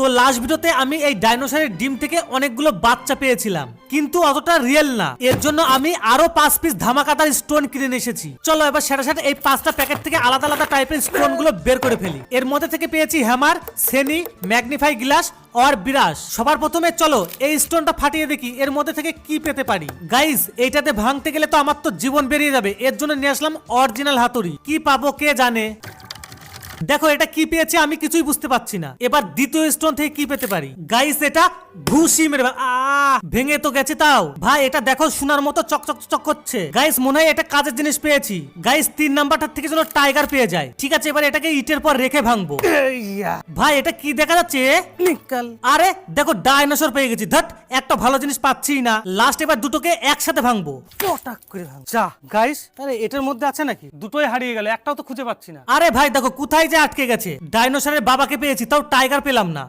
তো লাস্ট ভিডিওতে আমি এই ডাইনোসরের ডিম থেকে অনেকগুলো বাচ্চা পেয়েছিলাম, কিন্তু অতটা রিয়েল না। এর জন্য আমি আরো 5 পিস ধামাকাদার স্টোন কিনে নিয়ে এসেছি। চলো এবার সাথে সাথে এই 5টা প্যাকেট থেকে আলাদা আলাদা টাইপের স্টোন গুলো বের করে ফেলি। এর মধ্যে থেকে পেয়েছি হ্যামার, সেনি, ম্যাগনিফাই গ্লাস আর বিরাস। সবার প্রথমে চলো এই স্টোনটা ফাটিয়ে দেখি এর মধ্যে থেকে কি পেতে পারি। গাইস এইটাতে ভাঙতে গেলে তো আমার তো জীবন বেরিয়ে যাবে, এর জন্য নিয়ে আসলাম অরিজিনাল হাতুড়ি। কি পাবো কে জানে। দেখো এটা কি পেয়েছে আমি কিছুই বুঝতে পারছি না। এবার দ্বিতীয় স্টোন থেকে কি পেতে পারি। গাইস এটা ঘুষি মেরে ভেঙে তো গেছে। তাও ভাই এটা দেখো সোনার মতো চকচক চক করছে। গাইস মনে হয় এটা কাজের জিনিস পেয়েছি। গাইস 3 নাম্বারটার থেকে যেন টাইগার পেয়ে যায়। ঠিক আছে এবার এটাকে ইটের পর রেখে ভাঙবো। ভাই এটা কি দেখা যাচ্ছে। নিকাল। আরে দেখো ডাইনোসর পেয়ে গেছি। ধট একটা ভালো জিনিস পাচ্ছি না। লাস্ট এবার দুটোকে একসাথে ভাঙবো। পটাক করে ভাঙ। যা গাইস, আরে এটার মধ্যে আছে নাকি? দুটোই হারিয়ে গেল, একটাও তো খুঁজে পাচ্ছি না। আরে ভাই দেখো কোথায় যে আটকে গেছে। ডাইনোসরের বাবাকে পেয়েছি তাও টাইগার পেলাম না।